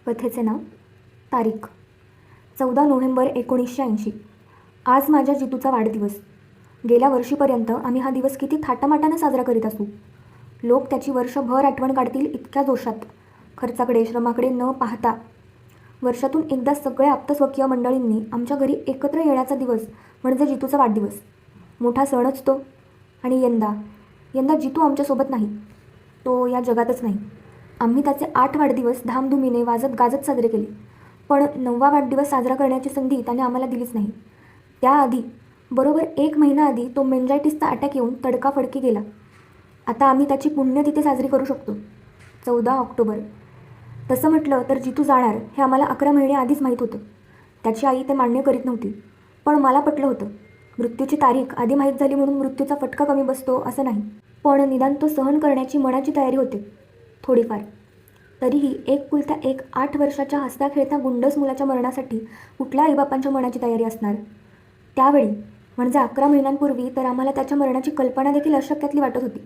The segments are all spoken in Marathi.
कथेचे नाव तारीख 14 नोव्हेंबर 1980. आज माझ्या जितूचा वाढदिवस. गेल्या वर्षीपर्यंत आम्ही हा दिवस किती थाटामाटानं साजरा करीत असू. लोक त्याची वर्षभर आठवण काढतील इतक्या जोशात, खर्चाकडे श्रमाकडे न पाहता. वर्षातून एकदा सगळ्या आप्तस्वकीय मंडळींनी आमच्या घरी एकत्र येण्याचा दिवस म्हणजे जितूचा वाढदिवस. मोठा सणच तो. आणि यंदा जितू आमच्यासोबत नाही. तो या जगातच नाही. आम्ही त्याचे 8 वाढदिवस धामधुमीने वाजत गाजत साजरे केले, पण 9वा वाढदिवस साजरा करण्याची संधी त्याने आम्हाला दिलीच नाही. त्याआधी बरोबर 1 महिना आधी तो मेंजायटिसचा अटॅक येऊन तडकाफडकी गेला. आता आम्ही त्याची पुण्यतिथी साजरी करू शकतो, 14 ऑक्टोबर. तसं म्हटलं तर जितू जाणार हे आम्हाला 11 महिने आधीच माहीत होतं. त्याची आई ते मान्य करीत नव्हती, पण मला पटलं होतं. मृत्यूची तारीख आधी माहीत झाली म्हणून मृत्यूचा फटका कमी बसतो असं नाही, पण निदान तो सहन करण्याची मनाची तयारी होते थोडीफार. तरीही एकुलता एक 8 वर्षाच्या हसत्या खेळत्या गुंडस मुलाच्या मरणासाठी कुठल्या आईबापांच्या मनाची तयारी असणार. त्यावेळी म्हणजे 11 महिन्यांपूर्वी तर आम्हाला त्याच्या मरणाची कल्पना देखील अशक्यातली वाटत होती.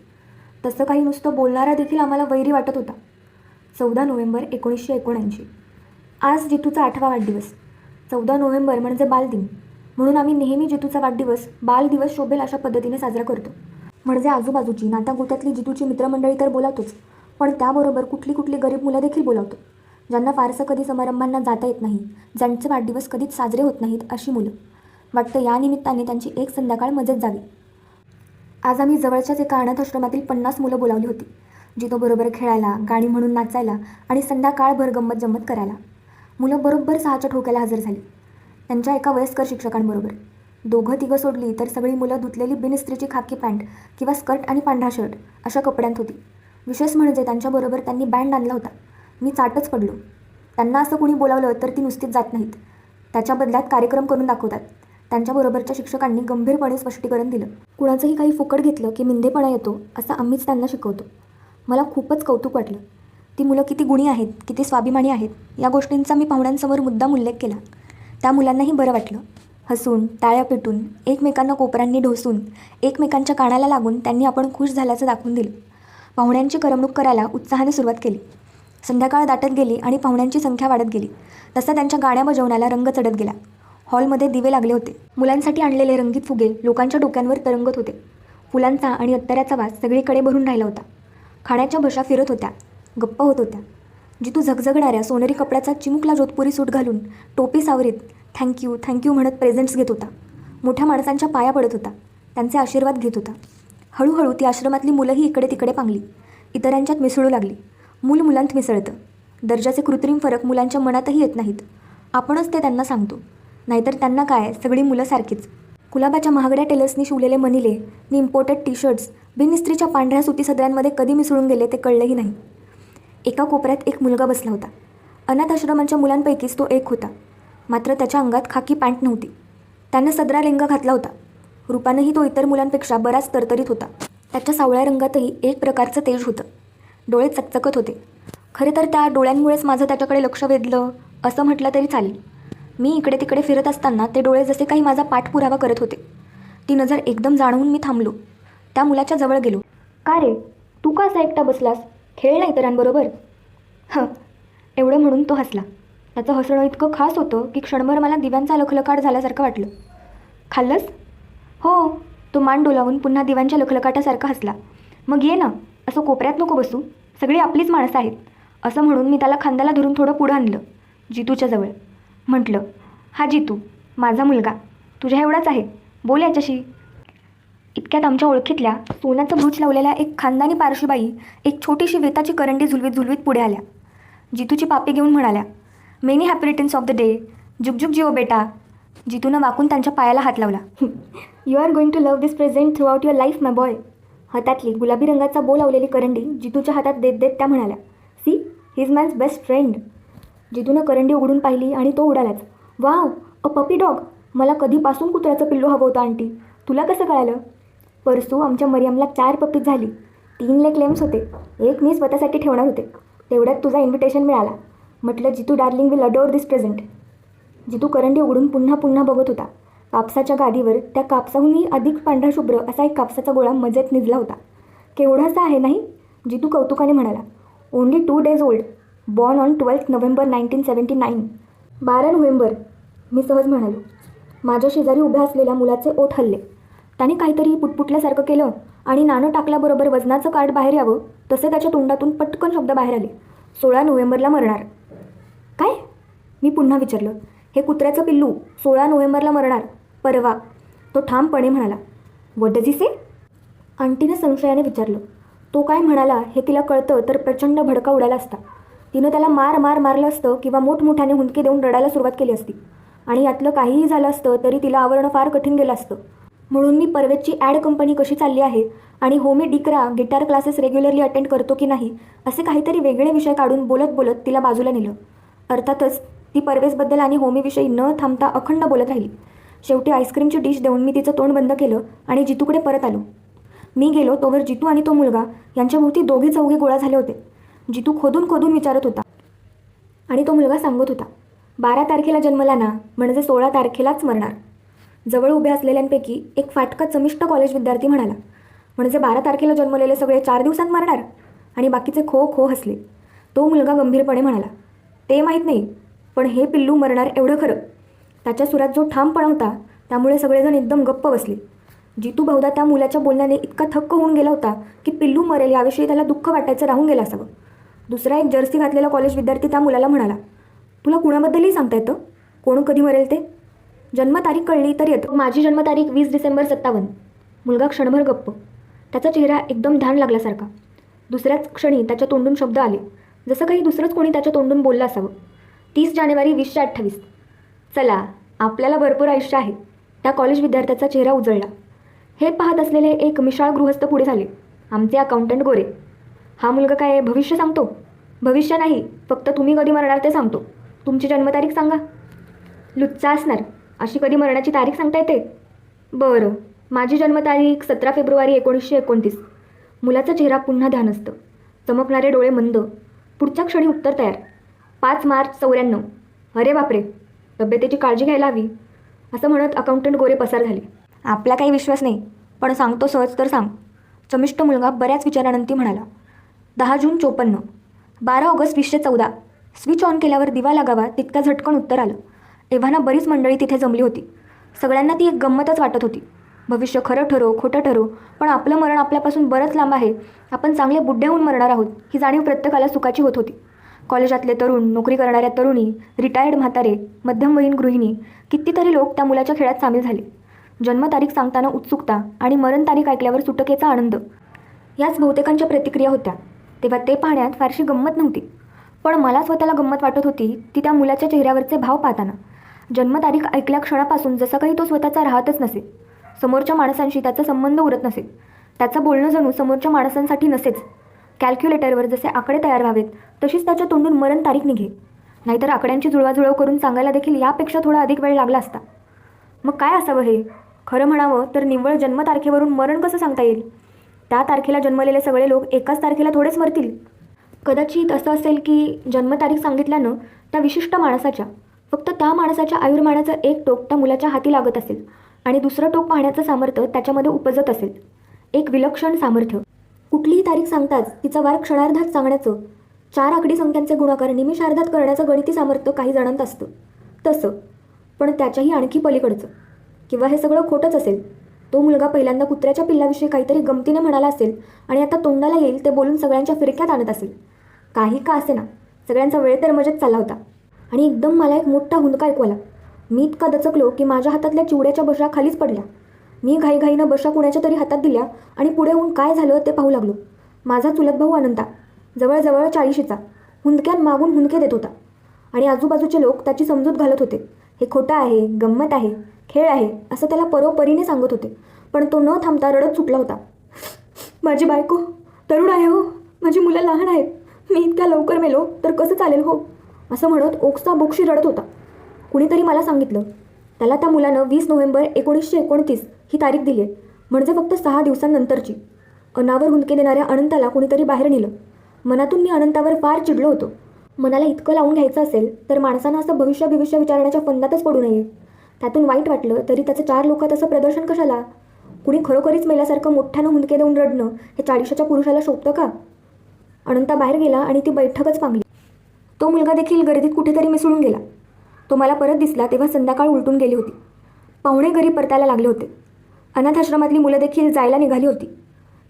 तसं काही नुसतं बोलणारा देखील आम्हाला वैरी वाटत होता. 14 नोव्हेंबर 1979. आज जितूचा 8वा वाढदिवस. 14 नोव्हेंबर म्हणजे बालदिन, म्हणून आम्ही नेहमी जितूचा वाढदिवस बालदिवस शोभेल अशा पद्धतीने साजरा करतो. म्हणजे आजूबाजूची नात्यागोत्यातली जितूची मित्रमंडळी तर बोलावतोच, पण त्याबरोबर कुठली गरीब मुलं देखील बोलावतो, ज्यांना फारसं कधी समारंभांना जाता येत नाही, ज्यांचे वाढदिवस कधीच साजरे होत नाहीत अशी मुलं. वाटतं या निमित्ताने त्यांची एक संध्याकाळ मजेत जावी. आज आम्ही जवळच्याच एका अनाथाश्रमातील 50 मुलं बोलावली होती, जितूबरोबर खेळायला, गाणी म्हणून नाचायला आणि संध्याकाळभर गंमत जम्मत करायला. मुलं बरोबर 6च्या ठोक्याला हजर झाली, त्यांच्या एका वयस्कर शिक्षकांबरोबर. 2-3 सोडली तर सगळी मुलं धुतलेली बिनइस्त्रीची खाकी पॅन्ट किंवा स्कर्ट आणि पांढरा शर्ट अशा कपड्यांत होती. विशेष म्हणजे त्यांच्याबरोबर त्यांनी बँड आणला होता. मी चाटच पडलो. त्यांना असं कुणी बोलावलं तर ती नुसतीच जात नाहीत, त्याच्या बदल्यात कार्यक्रम करून दाखवतात. त्यांच्याबरोबरच्या शिक्षकांनी गंभीरपणे स्पष्टीकरण दिलं. कुणाचंही काही फुकट घेतलं की मिंधेपणा येतो असं आम्हीच त्यांना शिकवतो. मला खूपच कौतुक वाटलं. ती मुलं किती गुणी आहेत, किती स्वाभिमानी आहेत या गोष्टींचा मी पाहुण्यांसमोर मुद्दाम उल्लेख केला. त्या मुलांनाही बरं वाटलं. हसून, टाळ्या पेटून, एकमेकांना कोपरांनी ढोसून, एकमेकांच्या कानाला लागून त्यांनी आपण खुश झाल्याचं दाखवून दिलं. पाहुण्यांची करमणूक करायला उत्साहाने सुरुवात केली. संध्याकाळ दाटत गेली आणि पाहुण्यांची संख्या वाढत गेली. तसा त्यांच्या गाण्या बजावण्याला रंग चढत गेला. हॉलमध्ये दिवे लागले होते. मुलांसाठी आणलेले रंगीत फुगे लोकांच्या डोक्यांवर तरंगत होते. फुलांचा आणि अत्तऱ्याचा वास सगळीकडे भरून राहिला होता. खाण्याच्या बशा फिरत होत्या, गप्पा होत होत्या. जितू झगझगणाऱ्या सोनेरी कपड्याचा चिमुकला जोधपुरी सूट घालून टोपी सावरीत थँक्यू म्हणत प्रेझेंट्स घेत होता. मोठ्या माणसांच्या पाया पडत होता, त्यांचे आशीर्वाद घेत होता. हळूहळू ती आश्रमातली मुलंही इकडे तिकडे पांगली, इतरांच्यात मिसळू लागली. मुलांत मिसळतं. दर्जाचे कृत्रिम फरक मुलांच्या मनातही येत नाहीत. आपणच ते त्यांना सांगतो, नाहीतर त्यांना काय, सगळी मुलं सारखीच. कुलाबाच्या महागड्या टेलर्सनी शिवलेले मनिले नि इम्पोर्टेड टी-शर्ट्स बिनइस्त्रीच्या पांढऱ्या सुती सदऱ्यांमध्ये कधी मिसळून गेले ते कळलंही नाही. एका कोपऱ्यात एक मुलगा बसला होता. अनाथ आश्रमांच्या मुलांपैकीच तो एक होता. मात्र त्याच्या अंगात खाकी पॅन्ट नव्हती. त्यानं सदरा लेंगा घातला होता. रूपानंही तो इतर मुलांपेक्षा बराच तरतरीत होता. त्याच्या सावळ्या रंगातही एक प्रकारचं तेज होतं. डोळे चकचकत होते. खरे तर त्या डोळ्यांमुळेच माझं त्याच्याकडे लक्ष वेधलं असं म्हटलं तरी चालेल. मी इकडे तिकडे फिरत असताना ते डोळे जसे काही माझा पाठपुरावा करत होते. ती नजर एकदम जाणवून मी थांबलो. त्या मुलाच्या जवळ गेलो. का रे, तू का असा एकटा बसलास? खेळ ना इतरांबरोबर. एवढं म्हणून तो हसला. त्याचं हसणं इतकं खास होतं की क्षणभर मला दिव्यांचा लखलकाट झाल्यासारखं वाटलं. खाल्लंस? हो, तो मान डोलावून पुन्हा दिव्यांच्या लखलकाटासारखा हसला. मग ये ना, असं कोपऱ्यात नको बसू, सगळी आपलीच माणसं आहेत. असं म्हणून मी त्याला खांद्याला धरून थोडं पुढं आणलं, जितूच्या जवळ. म्हटलं, हा जितू, माझा मुलगा, तुझ्या एवढाच आहे, बोल याच्याशी. इतक्यात आमच्या ओळखीतल्या सोन्याचं ब्रूच लावलेल्या एक खानदानी पारशीबाई एक छोटीशी वेताची करंडी झुलवीत पुढे आल्या. जितूची पापी घेऊन म्हणाल्या, many happy returns of the day, जुगजुग जिओ बेटा. जितूनं वाकून त्यांच्या पायाला हात लावला. You are going to love this present throughout your life my boy. हातातली गुलाबी रंगाचा बो लावलेली करंडी जितूच्या हातात देत देत त्या म्हणाल्या, सी, ही इज मायज बेस्ट फ्रेंड. जितूनं करंडी उघडून पाहिली आणि तो उडालाच. Wow, a puppy dog. मला कधीपासून कुत्र्याचं पिल्लू हवं होतं आंटी, तुला कसं कळालं? परसू आमच्या मरियमला 4 पप्पीज झाली. 3 ले क्लेम्स होते, एक मी स्वतःसाठी ठेवणार होते. तेवढ्यात तुझा इन्व्हिटेशन मिळाला. म्हटलं, Jitu darling will adore this present. Jitu करंडी उघडून पुन्हा बघत होता. कापसाच्या गादीवर त्या कापसाहूनही अधिक पांढरा शुभ्र असा एक कापसाचा गोळा मजेत निजला होता. केवढासा आहे नाही? जितू कौतुकाने म्हणाला. Only 2 days old. Born on 12 November 1979. 12 November, मी सहज म्हणालो. माझ्या शेजारी उभ्या असलेल्या मुलाचे ओठ हलले. त्याने काहीतरी पुटपुटल्यासारखं केलं आणि नाणं टाकल्याबरोबर वजनाचं कार्ड बाहेर यावं तसे त्याच्या तोंडातून पटकन शब्द बाहेर आले. 16 नोव्हेंबरला मरणार. काय? मी पुन्हा विचारलं. हे कुत्र्याचं पिल्लू 16 नोव्हेंबरला मरणार, परवा. तो ठामपणे म्हणाला. व्हॉट डज ही से? आंटीनं संशयाने विचारलं. तो काय म्हणाला हे तिला कळतं तर प्रचंड भडका उडाला असता. तिनं त्याला मारलं असतं किंवा मोठमोठ्याने हुंदके देऊन रडायला सुरुवात केली असती आणि यातलं काहीही झालं असतं तरी तिला आवरणं फार कठीण गेलं असतं. म्हणून मी परवेजची ॲड कंपनी कशी चालली आहे आणि होमी डिकरा गिटार क्लासेस रेग्युलरली अटेंड करतो की नाही असे काहीतरी वेगळे विषय काढून बोलत बोलत तिला बाजूला नेलं. अर्थातच ती परवेजबद्दल आणि होमीविषयी न थांबता अखंड बोलत राहिली. शेवटी आईस्क्रीमची डिश देऊन मी तिचं तोंड बंद केलं आणि जितूकडे परत आलो. मी गेलो तोवर जितू आणि तो मुलगा यांच्याभोवती दोघे चौघे गोळा झाले होते. जितू खोदून विचारत होता आणि तो मुलगा सांगत होता, 12 तारखेला जन्मला ना, म्हणजे 16 तारखेलाच मरणार. जवळ उभ्या असलेल्यांपैकी एक फाटका चमिष्ट कॉलेज विद्यार्थी म्हणाला, म्हणजे 12 तारखेला जन्मलेले सगळे 4 दिवसांत मरणार? आणि बाकीचे खो खो हसले. तो मुलगा गंभीरपणे म्हणाला, ते माहीत नाही, पण हे पिल्लू मरणार एवढं खरं. त्याच्या सुरात जो ठामपणा होता त्यामुळे सगळेजण एकदम गप्प बसले. जितू बहुधा त्या मुलाच्या बोलण्याने इतका थक्क होऊन गेला होता की पिल्लू मरेल याविषयी त्याला दुःख वाटायचं राहून गेलं असावं. दुसरा एक जर्सी घातलेला कॉलेज विद्यार्थी त्या मुलाला म्हणाला, तुला कुणाबद्दलही सांगता येतं? कोण कधी मरेल ते? जन्मतारीख कळली तर येतं. माझी जन्मतारीख 20 डिसेंबर 57. मुलगा क्षणभर गप्प. त्याचा चेहरा एकदम ध्यान लागल्यासारखा. दुसऱ्याच क्षणी त्याच्या तोंडून शब्द आले, जसं काही दुसरंच कोणी त्याच्या तोंडून बोललं असावं. 30 जानेवारी 2028. चला, आपल्याला भरपूर आयुष्य आहे. त्या कॉलेज विद्यार्थ्याचा चेहरा उजळला. हे पाहत असलेले एक मिशाळ गृहस्थ पुढे झाले, आमचे अकाउंटंट गोरे. हा मुलगा काय भविष्य सांगतो? भविष्य नाही, फक्त तुम्ही कधी मरणार ते सांगतो. तुमची जन्मतारीख सांगा. लुच्चा असणार, अशी कधी मरण्याची तारीख सांगता येते? बरं, माझी जन्मतारीख 17 फेब्रुवारी 1929. मुलाचा चेहरा पुन्हा ध्यान असतं. चमकणारे डोळे मंद. पुढच्या क्षणी उत्तर तयार. 5 मार्च 94. अरे बापरे, तब्येतीची काळजी घ्यायला हवी. असं म्हणत अकाउंटंट गोरे पसार झाले. आपला काही विश्वास नाही, पण सांगतो सहज तर सांग. चमिष्ट मुलगा बऱ्याच विचारानंती म्हणाला. 10 जून 54. 12 ऑगस्ट 2014. स्विच ऑन केल्यावर दिवा लागावा तितका झटकन उत्तर आलं. एव्हाना बरीच मंडळी तिथे जमली होती. सगळ्यांना ती एक गंमतच वाटत होती. भविष्य खरं ठरो खोटं ठरो, पण आपलं मरण आपल्यापासून बरंच लांब आहे. आपण चांगले बुड्ढे होऊन मरणार आहोत ही जाणीव प्रत्येकाला सुखाची होत होती. कॉलेजातले तरुण, नोकरी करणाऱ्या तरुणी, रिटायर्ड म्हातारे, मध्यमवयीन गृहिणी, कितीतरी लोक त्या मुलाच्या खेळात सामील झाले. जन्मतारीख सांगताना उत्सुकता आणि मरण तारीख ऐकल्यावर सुटकेचा आनंद याच बहुतेकांच्या प्रतिक्रिया होत्या. तेव्हा ते पाहण्यात फारशी गंमत नव्हती, पण मला स्वतःला गंमत वाटत होती ती त्या मुलाच्या चेहऱ्यावरचे भाव पाहताना. जन्मतारीख ऐकल्या क्षणापासून जसा काही तो स्वतःचा राहतच नसे. समोरच्या माणसांशी त्याचा संबंध उरत नसे. त्याचं बोलणं जणू समोरच्या माणसांसाठी नसेच. कॅल्क्युलेटरवर जसे आकडे तयार व्हावेत तशीच त्याच्या तोंडून मरण तारीख निघे. नाहीतर आकड्यांची जुळवाजुळव करून सांगायला देखील यापेक्षा थोडा अधिक वेळ लागला असता. मग काय असावं हे? खरं म्हणावं तर निव्वळ जन्मतारखेवरून मरण कसं सांगता येईल? त्या तारखेला जन्मलेले सगळे लोक एकाच तारखेला थोडेच मरतील. कदाचित असं असेल की जन्मतारीख सांगितल्यानं त्या विशिष्ट माणसाच्या, फक्त त्या माणसाच्या आयुर्मानाचं एक टोक त्या मुलाच्या हाती लागत असेल आणि दुसरं टोक पाहण्याचं सामर्थ्य त्याच्यामध्ये उपजत असेल. एक विलक्षण सामर्थ्य. कुठलीही तारीख सांगताच तिचा वार क्षणार्धात सांगण्याचं, 4 आकडी संख्यांचे गुणाकार निमिषार्धात करण्याचं गणिती सामर्थ्य काही जणांत असतं. तसं, पण त्याच्याही आणखी पलीकडचं. किंवा हे सगळं खोटंच असेल. तो मुलगा पहिल्यांदा कुत्र्याच्या पिल्लाविषयी काहीतरी गमतीने म्हणाला असेल आणि आता तोंडाला येईल ते बोलून सगळ्यांच्या फिरक्यात आणत असेल. काही का असे ना, सगळ्यांचा वेळ तर मजेत चालला होता. आणि एकदम मला एक मोठा हुंदका ऐकू आला. मी इतका दचकलो की माझ्या हातातल्या चिवड्याच्या बशा खालीच पडल्या. मी घाईघाईनं बशा कुणाच्या तरी हातात दिल्या आणि पुढे होऊन काय झालं ते पाहू लागलो. माझा चुलत भाऊ अनंता, जवळजवळ 40शीचा, हुंदक्यात मागून हुंदके देत होता आणि आजूबाजूचे लोक त्याची समजूत घालत होते. हे खोटं आहे, गंमत आहे, खेळ आहे असं त्याला परोपरीने सांगत होते. पण तो न थांबता रडत सुटला होता. माझी बायको तरुण आहे हो, माझी मुलं लहान आहेत, मी इतक्या लवकर मेलो तर कसं चालेल हो, असं म्हणत ओक्सा बोक्षी रडत होता. कुणीतरी मला सांगितलं त्याला त्या मुलानं 20 नोव्हेंबर 1929 ही तारीख दिली आहे, म्हणजे फक्त 6 दिवसांनंतरची. अनावर हुंदके देणाऱ्या अनंताला कुणीतरी बाहेर नेलं. मनातून मी अनंतावर फार चिडलो होतो. मनाला इतकं लावून घ्यायचं असेल तर माणसानं असं भविष्य विचारण्याच्या फंदातच पडू नये. त्यातून वाईट वाटलं तरी त्याचं 4 लोकात असं प्रदर्शन कशाला? कुणी खरोखरीच मेल्यासारखं मोठ्यानं हुंदके देऊन रडणं हे 40च्या पुरुषाला शोभतं का? अनंता बाहेर गेला आणि ती बैठकच पांगली. तो मुलगा देखील गर्दीत कुठेतरी मिसळून गेला. तो मला परत दिसला तेव्हा संध्याकाळ उलटून गेली होती. पाहुणे घरी परतायला लागले होते. अनाथाश्रमातली मुलं देखील जायला निघाली होती.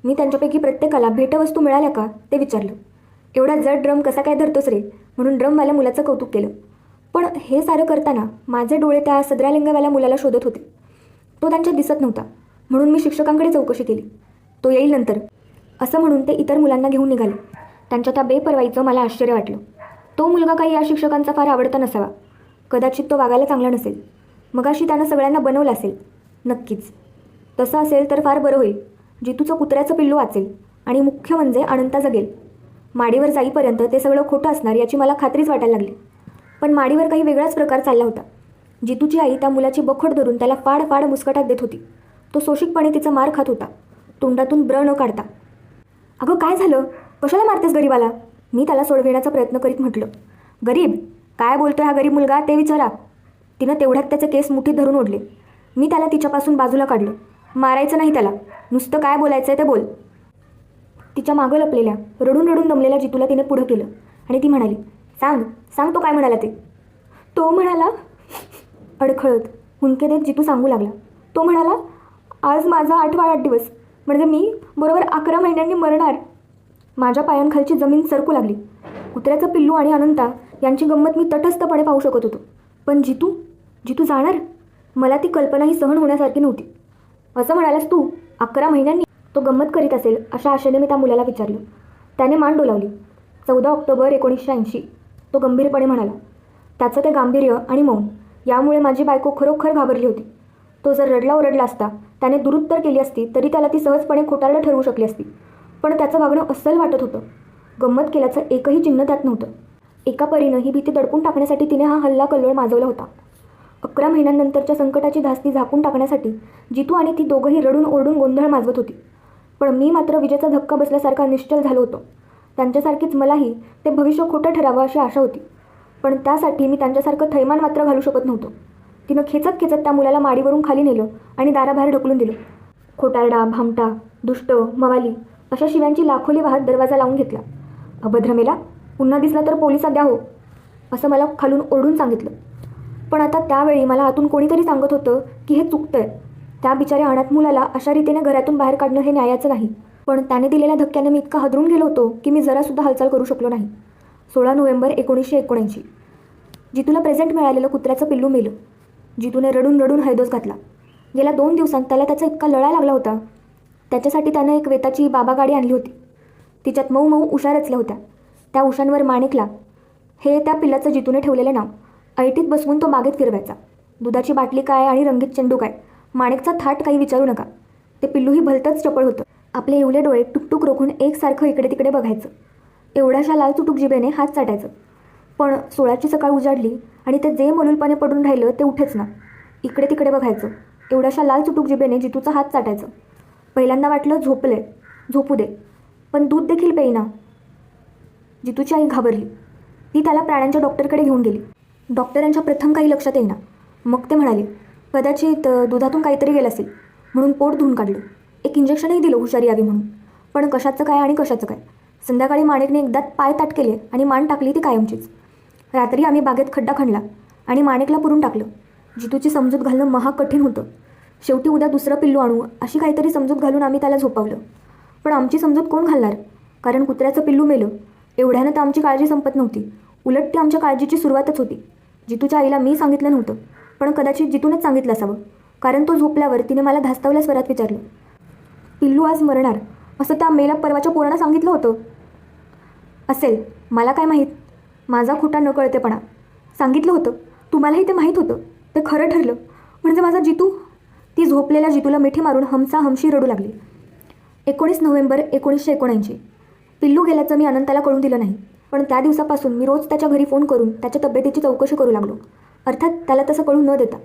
मी त्यांच्यापैकी प्रत्येकाला भेटवस्तू मिळाल्या का ते विचारलं. एवढा जड ड्रम कसा काय धरतोस रे म्हणून ड्रमवाल्या मुलाचं कौतुक केलं. पण हे सारं करताना माझे डोळे त्या सदऱ्या लिंगावाल्या मुलाला शोधत होते. तो त्यांच्यात दिसत नव्हता म्हणून मी शिक्षकांकडे चौकशी केली. तो येईल नंतर असं म्हणून ते इतर मुलांना घेऊन निघाले. त्यांच्या त्या बेपर्वाईचं मला आश्चर्य वाटलं. तो मुलगा काही या शिक्षकांचा फार आवडता नसावा. कदाचित तो वागायला चांगला नसेल. मगाशी त्यानं सगळ्यांना बनवलं असेल. नक्कीच तसं असेल तर फार बरं होईल. जितूचं कुत्र्याचं पिल्लू वाचेल आणि मुख्य म्हणजे अनंता जगेल. माडीवर जाईपर्यंत ते सगळं खोटं असणार याची मला खात्रीच वाटायला लागली. पण माडीवर काही वेगळाच प्रकार चालला होता. जितूची आई त्या मुलाची बखड धरून त्याला फाड फाड मुस्कटात देत होती. तो सोशिकपणे तिचा मार खात होता, तोंडातून ब्र न काढता. अगं काय झालं, कशाला मारतेस गरीबाला, मी त्याला सोडविण्याचा प्रयत्न करीत म्हटलं. गरीब काय बोलतोय हा गरीब मुलगा ते विचारा. तिनं तेवढ्यात त्याचे केस मुठीत धरून ओढले. मी त्याला तिच्यापासून बाजूला काढलं. मारायचं नाही त्याला, नुसतं काय बोलायचं ते बोल. तिच्या मागं लपलेल्या रडून रडून दमलेल्या जितूला तिने पुढं केलं आणि ती म्हणाली, सांग सांग तो काय म्हणाला ते. तो म्हणाला, अडखळत हुंदके देत जितू सांगू लागला. तो म्हणाला, आज माझा 8वा वाढदिवस म्हणजे मी बरोबर 11 महिन्यांनी मरणार. माझ्या पायांखालची जमीन सरकू लागली. कुत्र्याचं पिल्लू आणि अनंता यांची गंमत मी तटस्थपणे पाहू शकत होतो. पण जितू जाणार, मला ती कल्पनाही सहन होण्यासारखी नव्हती. असं म्हणालास तू 11 महिन्यांनी? तो गंमत करीत असेल अशा आशेने मी त्या मुलाला विचारलं. त्याने मान डोलावली. 14 ऑक्टोबर 1980 तो गंभीरपणे म्हणाला. त्याचं ते गांभीर्य आणि मौन यामुळे माझी बायको खरोखर घाबरली होती. तो जर रडला ओरडला असता, त्याने दुरुत्तर केली असती तरी त्याला ती सहजपणे खोटारडं ठरवू शकली असती. पण त्याचं वागणं अस्सल वाटत होतं. गंमत केल्याचं एकही चिन्ह त्यात नव्हतं. एका परीनं ही भीती दडपून टाकण्यासाठी तिने हा हल्ला कल्लोळ माजवला होता. 11 महिन्यांनंतरच्या संकटाची धास्ती झाकून टाकण्यासाठी जितू आणि ती दोघंही रडून ओरडून गोंधळ माजवत होती. पण मी मात्र विजेचा धक्का बसल्यासारखा निश्चल झालो होतो. त्यांच्यासारखीच मलाही ते भविष्य खोटं ठरावं अशी आशा होती. पण त्यासाठी मी त्यांच्यासारखं थैमान मात्र घालू शकत नव्हतो. तिनं खेचत खेचत त्या मुलाला माडीवरून खाली नेलं आणि दाराबाहेर ढकलून दिलं. खोटारडा, भामटा, दुष्ट, मवाली अशा शिव्यांची लाखोली वाहत दरवाजा लावून घेतला. अभद्रमेला, पुन्हा दिसला तर पोलिसात द्या हो, असं मला खालून ओरडून सांगितलं. पण आता त्यावेळी मला आतून कोणीतरी सांगत होतं की हे चुकतंय. त्या बिचाऱ्या अनाथ मुलाला अशा रीतीने घरातून बाहेर काढणं हे न्यायाचं नाही. पण त्याने दिलेल्या धक्क्याने मी इतका हादरून गेलो होतो की मी जरासुद्धा हालचाल करू शकलो नाही. 16 नोव्हेंबर 1979 जितूला प्रेझेंट मिळालेलं कुत्र्याचं पिल्लू मेलं. जितूने रडून रडून हैदोस घातला. गेल्या 2 दिवसांत त्याला त्याचा इतका लळा लागला होता. त्याच्यासाठी त्यानं एक वेताची बाबा गाडी आणली होती. तिच्यात मऊ मऊ उशा रचल्या होत्या. त्या उशांवर माणिकला हे त्या पिल्लाचं जितूने ठेवलेलं नाव. ऐटीत बसवून तो बागेत फिरवायचा. दुधाची बाटली काय आणि रंगीत चेंडू काय, माणिकचा थाट काही विचारू नका. ते पिल्लूही भलतंच चपळ होतं. आपले एवढे डोळे टुकटुक रोखून एकसारखं इकडे तिकडे बघायचं. एवढ्याशा लाल चुटूक जिभेने हात चाटायचं. पण 16ची सकाळ उजाडली आणि ते जे मलूलपणे पडून राहिलं ते उठेच ना. इकडे तिकडे बघायचं. एवढ्याशा लाल चुटूक जिभेने जितूचा हात चाटायचं. पहिल्यांदा वाटलं झोपले, झोपू दे, पण दूध देखील पेईना. जितूची आई घाबरली. ती त्याला प्राण्यांच्या डॉक्टरकडे घेऊन गेली. डॉक्टरांच्या प्रथम काही लक्षात येईना. मग ते म्हणाले, कदाचित दुधातून काहीतरी गेलं असेल म्हणून पोट धुवून काढलं. एक इंजेक्शनही दिलं हुशारी यावी म्हणून. पण कशाचं काय आणि कशाचं काय. संध्याकाळी माणिकने एकदाच पाय ताट केले आणि मान टाकली ती कायमचीच. रात्री आम्ही बागेत खड्डा खणला आणि माणिकला पुरून टाकलं. जितूची समजूत घालणं महाकठीण होतं. शेवटी उद्या दुसरं पिल्लू आणू अशी काहीतरी समजूत घालून आम्ही त्याला झोपावलं. पण आमची समजूत कोण घालणार, कारण कुत्र्याचं पिल्लू मेलं एवढ्यानं तर आमची काळजी संपत नव्हती. उलट ती आमच्या काळजीची सुरुवातच होती. जितूच्या आईला मी सांगितलं नव्हतं, पण कदाचित जितूनच सांगितलं असावं, कारण तो झोपल्यावर तिने मला धास्तावल्या स्वरात विचारलं, पिल्लू आज मरणार असं त्या मेला परवाच्या पोरानं सांगितलं होतं. असेल, मला काय माहीत. माझा खोटा न कळतेपणा. सांगितलं होतं, तुम्हालाही ते माहीत होतं. ते खरं ठरलं. म्हणजे माझा जितू. ती झोपलेल्या जितूला मिठी मारून हमशी रडू लागली. 19 नोव्हेंबर 1979 पिल्लू गेल्याचं मी अनंताला कळून दिलं नाही. पण त्या दिवसापासून मी रोज त्याच्या घरी फोन करून त्याच्या तब्येतीची चौकशी करू लागलो. अर्थात त्याला तसं कळून न देता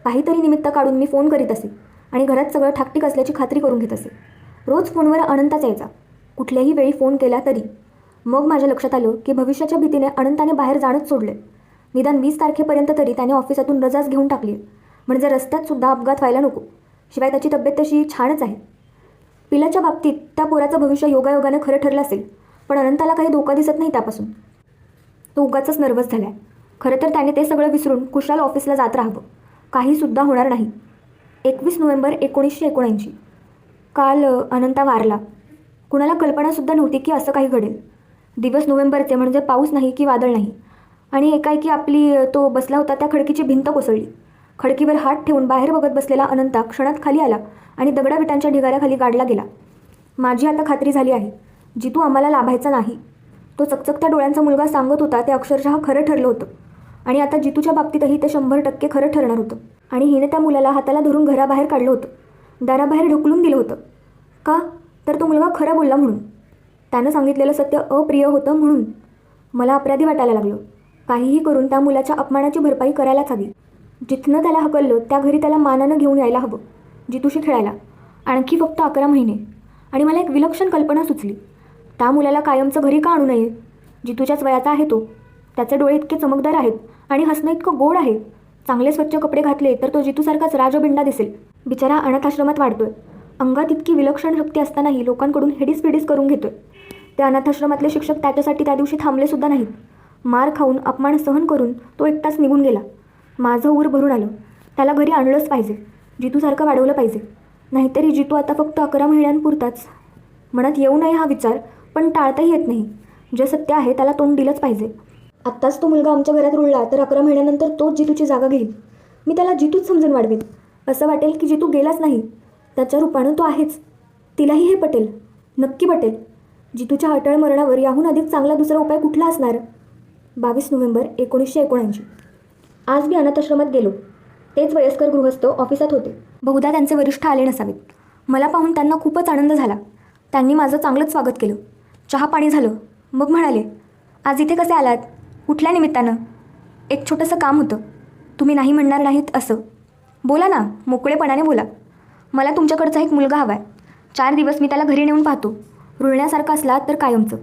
काहीतरी निमित्त काढून मी फोन करीत असे आणि घरात सगळं ठाकटीक असल्याची खात्री करून घेत असे. रोज फोनवर अनंताच यायचा, कुठल्याही वेळी फोन केला तरी. मग माझ्या लक्षात आलं की भविष्याच्या भीतीने अनंताने बाहेर जाणंच सोडले. निदान 20 तारखेपर्यंत तरी त्याने ऑफिसातून रजाच घेऊन टाकली, म्हणजे रस्त्यात सुद्धा अपघात व्हायला नको. शिवाय त्याची तब्येत तशी छानच आहे. पिलाच्या बाबतीत त्या पोराचं भविष्य योगायोगाने खरं ठरलं असेल, पण अनंताला काही धोका दिसत नाही त्यापासून. तो उगाचच नर्वस झाला आहे. खरं तर त्याने ते सगळं विसरून कुशाल ऑफिसला जात राहावं. काहीसुद्धा होणार नाही. 21 नोव्हेंबर 1979. काल अनंता वारला. कुणाला कल्पनासुद्धा नव्हती की असं काही घडेल. दिवस नोव्हेंबरचे म्हणजे पाऊस नाही की वादळ नाही. आणि एकाएकी आपली तो बसला होता त्या खडकीची भिंत कोसळली. खडकीवर हात ठेवून बाहेर बघत बसलेला अनंता क्षणात खाली आला आणि दगडाविटांच्या ढिगाऱ्याखाली गाडला गेला. माझी आता खात्री झाली आहे, जितू आम्हाला लाभायचा नाही. तो चकचकत्या डोळ्यांचा मुलगा सांगत होता ते अक्षरशः खरं ठरलं होतं. आणि आता जितूच्या बाबतीतही ते 100% खरं ठरणार होतं. आणि हिने त्या मुलाला हाताला धरून घराबाहेर काढलं होतं. दाराबाहेर ढकलून दिलं होतं. का? तर तो मुलगा खरं बोलला म्हणून. त्यानं सांगितलेलं सत्य अप्रिय होतं म्हणून. मला अपराधी वाटायला लागलं. काहीही करून त्या मुलाच्या अपमानाची भरपाई करायलाच हवी. जिथनं त्याला हकललं त्या घरी त्याला मानानं घेऊन यायला हवं, जितूशी खेळायला. आणखी फक्त 11 महिने. आणि मला एक विलक्षण कल्पना सुचली. त्या मुलाला कायमचं घरी का आणू नये? जितूच्याच वयाचा आहे तो. त्याचे डोळे इतके चमकदार आहेत आणि हसणं इतकं गोड आहे. चांगले स्वच्छ कपडे घातले तर तो जितूसारखाच राजबिंडा दिसेल. बिचारा अनाथाश्रमात वाढतोय. अंगात इतकी विलक्षण शक्ती असतानाही लोकांकडून हेडीस करून घेतोय. त्या अनाथाश्रमातले शिक्षक त्याच्यासाठी त्या दिवशी थांबलेसुद्धा नाहीत. मार खाऊन अपमान सहन करून तो एकटाच निघून गेला. माझं ऊर भरून आलं. त्याला घरी आणलंच पाहिजे. जितूसारखं वाढवलं पाहिजे. नाहीतरी जितू आता फक्त 11 महिन्यांपुरताच. मनात येऊ नये हा विचार, पण टाळताही येत नाही. जे सत्य आहे त्याला तोंड दिलंच पाहिजे. आत्ताच तो मुलगा आमच्या घरात रुळला तर 11 महिन्यानंतर तोच जितूची जागा घेईल. मी त्याला जितूच समजून वाढवेल. असं वाटेल की जितू गेलाच नाही, त्याच्या रूपानं तो आहेच. तिलाही हे पटेल, नक्की पटेल. जितूच्या अटळ मरणावर याहून अधिक चांगला दुसरा उपाय कुठला असणार? 22 नोव्हेंबर 1979. आज मी अनाथाश्रमात गेलो. तेच वयस्कर गृहस्थ ऑफिसात होते. बहुधा त्यांचे वरिष्ठ आले नसावेत. मला पाहून त्यांना खूपच आनंद झाला. त्यांनी माझं चांगलंच स्वागत केलं. चहा पाणी झालं. मग म्हणाले, आज इथे कसे आलात? कुठल्या निमित्तानं? एक छोटंसं काम होतं. तुम्ही नाही म्हणणार नाहीत असं. बोला ना, मोकळेपणाने बोला. मला तुमच्याकडचा एक मुलगा हवा आहे. 4 दिवस मी त्याला घरी नेऊन पाहतो. रुळण्यासारखा असला तर कायमचं.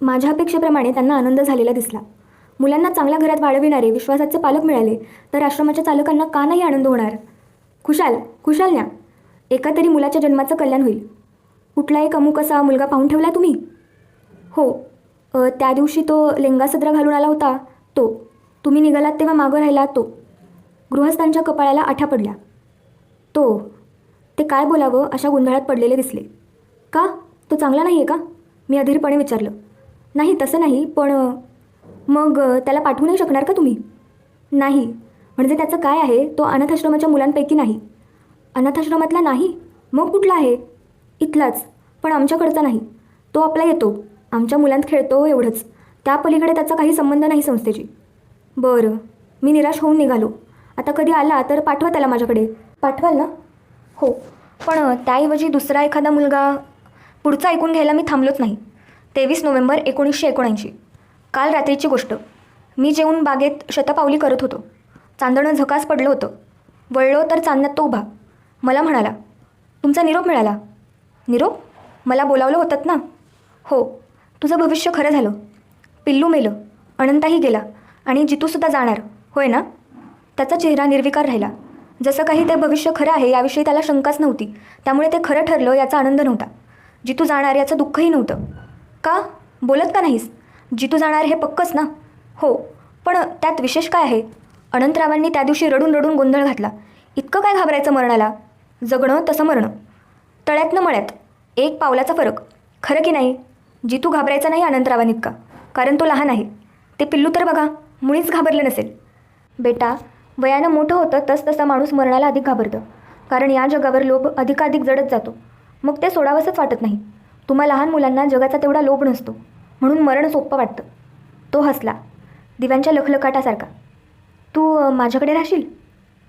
माझ्या अपेक्षेप्रमाणे त्यांना आनंद झालेला दिसला. मुलांना चांगल्या घरात वाढविणारे विश्वासाचे पालक मिळाले तर आश्रमाच्या चालकांना का नाही आनंद होणार? खुशाल न्या. एका तरी मुलाच्या जन्माचं कल्याण होईल. कुठला एक अमुक असा मुलगा पाहून ठेवला तुम्ही? हो, त्या दिवशी तो लेंगा सदरा घालून आला होता तो. तुम्ही निघालात तेव्हा मागं राहिला तो. गृहस्थांच्या कपाळाला आठ्या पडल्या. ते काय बोलावं अशा गोंधळात पडलेले दिसले. का? तो चांगला नाही आहे का? मी अधीरपणे विचारलं. नाही तसं नाही, पण मग त्याला पाठवू नाही शकणार का तुम्ही? नाही. म्हणजे त्याचं काय आहे? तो अनाथाश्रमाच्या मुलांपैकी नाही. अनाथाश्रमातला नाही? मग कुठला आहे? इथलाच, पण आमच्याकडचा नाही. तो आपला येतो, आमच्या मुलांत खेळतो एवढंच. त्या पलीकडे त्याचा काही संबंध नाही संस्थेची. बरं. मी निराश होऊन निघालो. आता कधी आला तर पाठवा त्याला माझ्याकडे. पाठवाल ना? हो, पण त्याऐवजी दुसरा एखादा मुलगा. पुढचं ऐकून घ्यायला मी थांबलोच नाही. 23 नोव्हेंबर 1979. काल रात्रीची गोष्ट. मी जेवून बागेत शतपावली करत होतो. चांदणं झकास पडलं होतं. वळलो तर चांदण्यात तो उभा. मला म्हणाला, तुमचा निरोप मिळाला. निरोप? मला बोलावलं होतं ना? हो. तुझं भविष्य खरं झालं. पिल्लू मेलं, अनंताही गेला आणि जितूसुद्धा जाणार, होय ना? त्याचा चेहरा निर्विकार राहिला. जसं काही ते भविष्य खरं आहे याविषयी त्याला शंकाच नव्हती. त्यामुळे ते खरं ठरलं याचा आनंद नव्हता. जितू जाणार याचं दुःखही नव्हतं. का? बोलत का नाहीस? जितू जाणार हे पक्कच ना? हो, पण त्यात विशेष काय आहे? अनंतरावांनी त्या दिवशी रडून रडून गोंधळ घातला. इतकं काय घाबरायचं मरणाला? जगणं तसं मरणं. तळ्यातनं मळ्यात 1 पावलाचा फरक. खरं की नाही? जितू घाबरायचा नाही अनंतरावांइतका, कारण तो लहान आहे. ते पिल्लू तर बघा, मुळीच घाबरलं नसेल. बेटा, वयानं मोठं होतं तसतसा माणूस मरणाला अधिक घाबरतं. कारण या जगावर लोभ अधिकाधिक जडत जातो. मग ते सोडावंसंच वाटत नाही. तुम्हा लहान मुलांना जगाचा तेवढा लोभ नसतो, म्हणून मरण सोपं वाटतं. तो हसला, दिव्यांच्या लखलखाटासारखा. तू माझ्याकडे राहशील?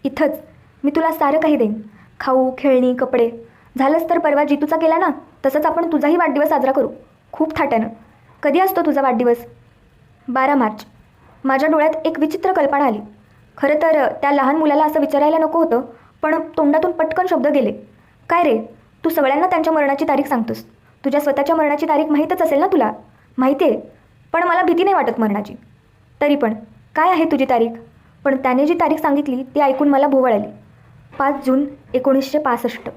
इथंच. मी तुला सारं काही देईन. खाऊ, खेळणी, कपडे. झालंच तर परवा जितूचा केला ना, तसंच आपण तुझाही वाढदिवस साजरा करू. खूप थाट्यानं. कधी असतो तुझा वाढदिवस? 12 मार्च. माझ्या डोळ्यात एक विचित्र कल्पना आली. खरं तर त्या लहान मुलाला असं विचारायला नको होतं, पण तोंडातून पटकन शब्द गेले. काय रे, तू सगळ्यांना त्यांच्या मरणाची तारीख सांगतोस. तुझ्या स्वतःच्या मरणाची तारीख माहीतच असेल ना तुला? माहिती आहे, पण मला भीती नाही वाटत मरणाची. तरी पण काय आहे तुझी तारीख? पण त्याने जी तारीख सांगितली ती ऐकून मला भोवळ आली. 5 जून 1965.